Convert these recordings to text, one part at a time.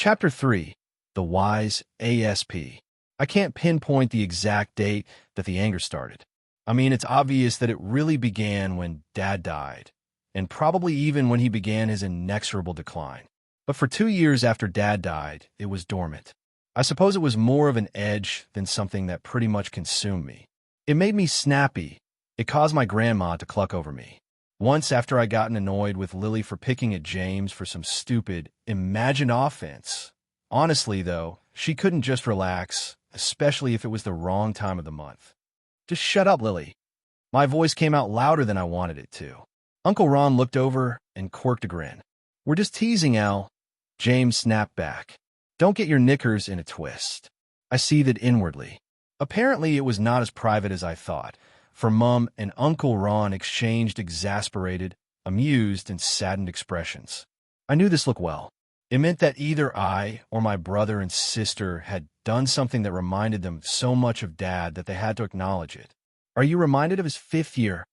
Chapter 3. The Wise ASP. I can't pinpoint the exact date that the anger started. I mean, it's obvious that it really began when Dad died, and probably even when he began his inexorable decline. But for 2 years after Dad died, it was dormant. I suppose it was more of an edge than something that pretty much consumed me. It made me snappy. It caused my grandma to cluck over me. Once, after I gotten annoyed with Lily for picking at James for some stupid, imagined offense. Honestly, though, she couldn't just relax, especially if it was the wrong time of the month. Just shut up, Lily. My voice came out louder than I wanted it to. Uncle Ron looked over and quirked a grin. We're just teasing, Al. James snapped back. Don't get your knickers in a twist. I seethed inwardly. Apparently, it was not as private as I thought, for Mum and Uncle Ron exchanged exasperated, amused, and saddened expressions. I knew this looked well. It meant that either I or my brother and sister had done something that reminded them so much of Dad that they had to acknowledge it. Are you reminded of his 5th year?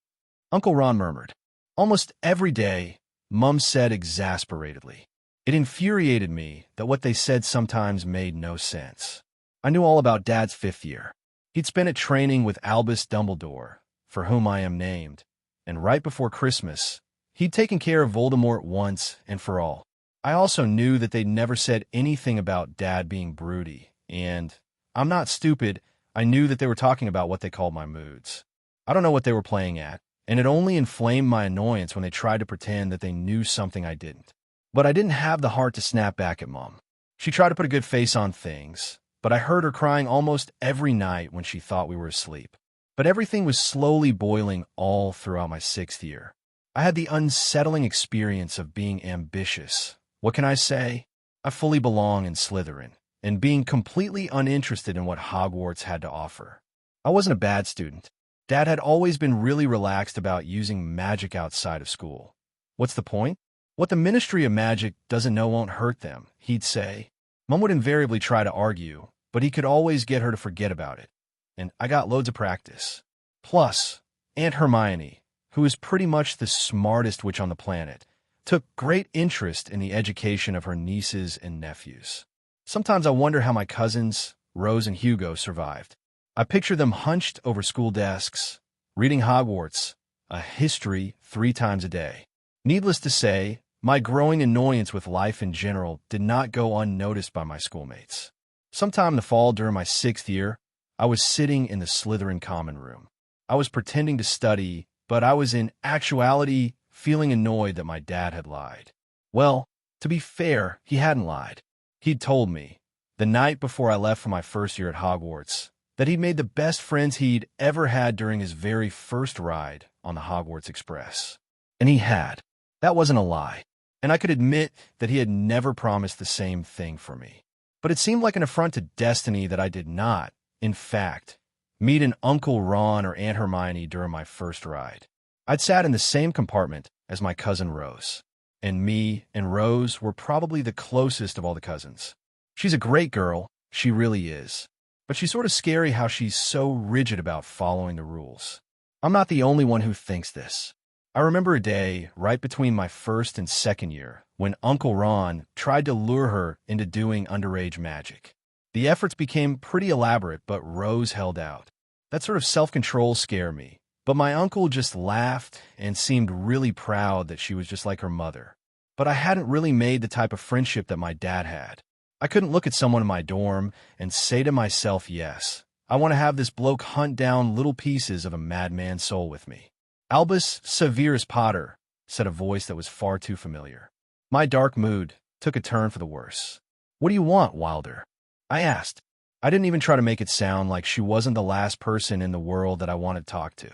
Uncle Ron murmured. Almost every day, Mum said exasperatedly. It infuriated me that what they said sometimes made no sense. I knew all about Dad's 5th year. He'd spent it training with Albus Dumbledore, for whom I am named, and right before Christmas, he'd taken care of Voldemort once and for all. I also knew that they'd never said anything about Dad being broody, and, I'm not stupid, I knew that they were talking about what they called my moods. I don't know what they were playing at, and it only inflamed my annoyance when they tried to pretend that they knew something I didn't. But I didn't have the heart to snap back at Mom. She tried to put a good face on things, but I heard her crying almost every night when she thought we were asleep. But everything was slowly boiling all throughout my 6th year. I had the unsettling experience of being ambitious. What can I say? I fully belong in Slytherin, and being completely uninterested in what Hogwarts had to offer. I wasn't a bad student. Dad had always been really relaxed about using magic outside of school. What's the point? What the Ministry of Magic doesn't know won't hurt them, he'd say. Mum would invariably try to argue, but he could always get her to forget about it. And I got loads of practice. Plus, Aunt Hermione, who is pretty much the smartest witch on the planet, took great interest in the education of her nieces and nephews. Sometimes I wonder how my cousins, Rose and Hugo, survived. I picture them hunched over school desks, reading Hogwarts, a history 3 times a day. Needless to say, my growing annoyance with life in general did not go unnoticed by my schoolmates. Sometime in the fall during my 6th year, I was sitting in the Slytherin common room. I was pretending to study, but I was in actuality feeling annoyed that my dad had lied. Well, to be fair, he hadn't lied. He'd told me, the night before I left for my 1st year at Hogwarts, that he'd made the best friends he'd ever had during his very first ride on the Hogwarts Express. And he had. That wasn't a lie. And I could admit that he had never promised the same thing for me. But it seemed like an affront to destiny that I did not, in fact, meet an Uncle Ron or Aunt Hermione during my first ride. I'd sat in the same compartment as my cousin Rose, and me and Rose were probably the closest of all the cousins. She's a great girl, she really is, but she's sort of scary how she's so rigid about following the rules. I'm not the only one who thinks this. I remember a day right between my 1st and 2nd year when Uncle Ron tried to lure her into doing underage magic. The efforts became pretty elaborate, but Rose held out. That sort of self-control scared me, but my uncle just laughed and seemed really proud that she was just like her mother. But I hadn't really made the type of friendship that my dad had. I couldn't look at someone in my dorm and say to myself, yes, I want to have this bloke hunt down little pieces of a madman's soul with me. Albus Severus Potter, said a voice that was far too familiar. My dark mood took a turn for the worse. What do you want, Wilder? I asked. I didn't even try to make it sound like she wasn't the last person in the world that I wanted to talk to.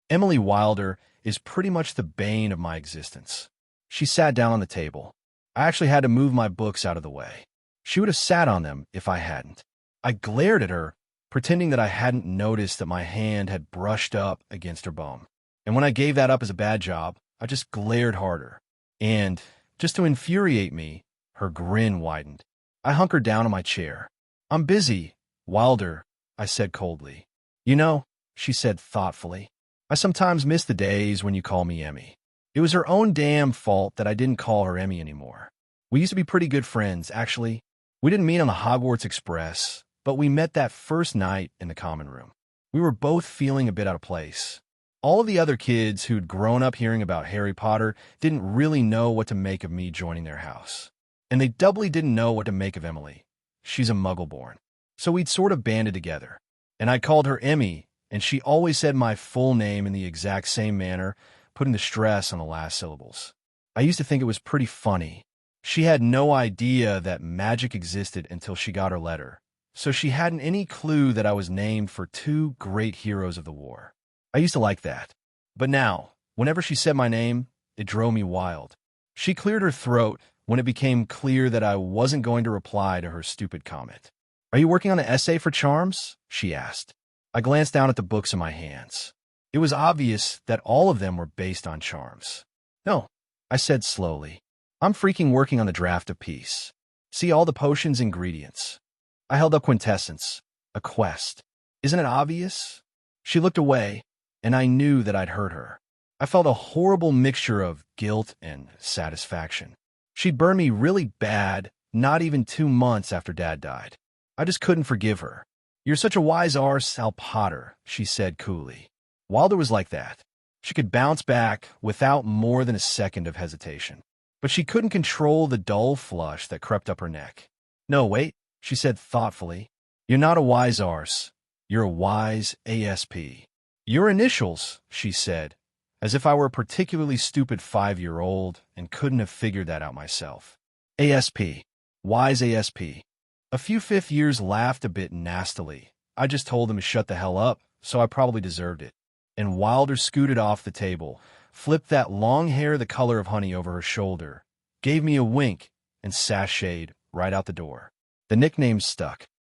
Emily Wilder is pretty much the bane of my existence. She sat down on the table. I actually had to move my books out of the way. She would have sat on them if I hadn't. I glared at her, pretending that I hadn't noticed that my hand had brushed up against her bum. And when I gave that up as a bad job, I just glared harder. And, just to infuriate me, her grin widened. I hunkered down in my chair. I'm busy, Wilder, I said coldly. You know, she said thoughtfully, I sometimes miss the days when you call me Emmy. It was her own damn fault that I didn't call her Emmy anymore. We used to be pretty good friends, actually. We didn't meet on the Hogwarts Express, but we met that first night in the common room. We were both feeling a bit out of place. All of the other kids who'd grown up hearing about Harry Potter didn't really know what to make of me joining their house. And they doubly didn't know what to make of Emily. She's a Muggle-born. So we'd sort of banded together. And I called her Emmy, and she always said my full name in the exact same manner, putting the stress on the last syllables. I used to think it was pretty funny. She had no idea that magic existed until she got her letter, so she hadn't any clue that I was named for two great heroes of the war. I used to like that. But now, whenever she said my name, it drove me wild. She cleared her throat when it became clear that I wasn't going to reply to her stupid comment. "Are you working on an essay for Charms?" she asked. I glanced down at the books in my hands. It was obvious that all of them were based on Charms. "No," I said slowly. "I'm freaking working on the draft of Peace. See all the potions ingredients." I held up Quintessence, a quest. "Isn't it obvious?" She looked away, and I knew that I'd hurt her. I felt a horrible mixture of guilt and satisfaction. She'd burned me really bad, not even 2 months after Dad died. I just couldn't forgive her. "You're such a wise arse, Al Potter," she said coolly. Wilder was like that. She could bounce back without more than a second of hesitation. But she couldn't control the dull flush that crept up her neck. "No, wait," she said thoughtfully. "You're not a wise arse. You're a wise ASP. "Your initials," she said, as if I were a particularly stupid 5-year-old and couldn't have figured that out myself. ASP. Wise ASP. A few fifth years laughed a bit nastily. I just told them to shut the hell up, so I probably deserved it. And Wilder scooted off the table, flipped that long hair the color of honey over her shoulder, gave me a wink, and sashayed right out the door. The nickname stuck.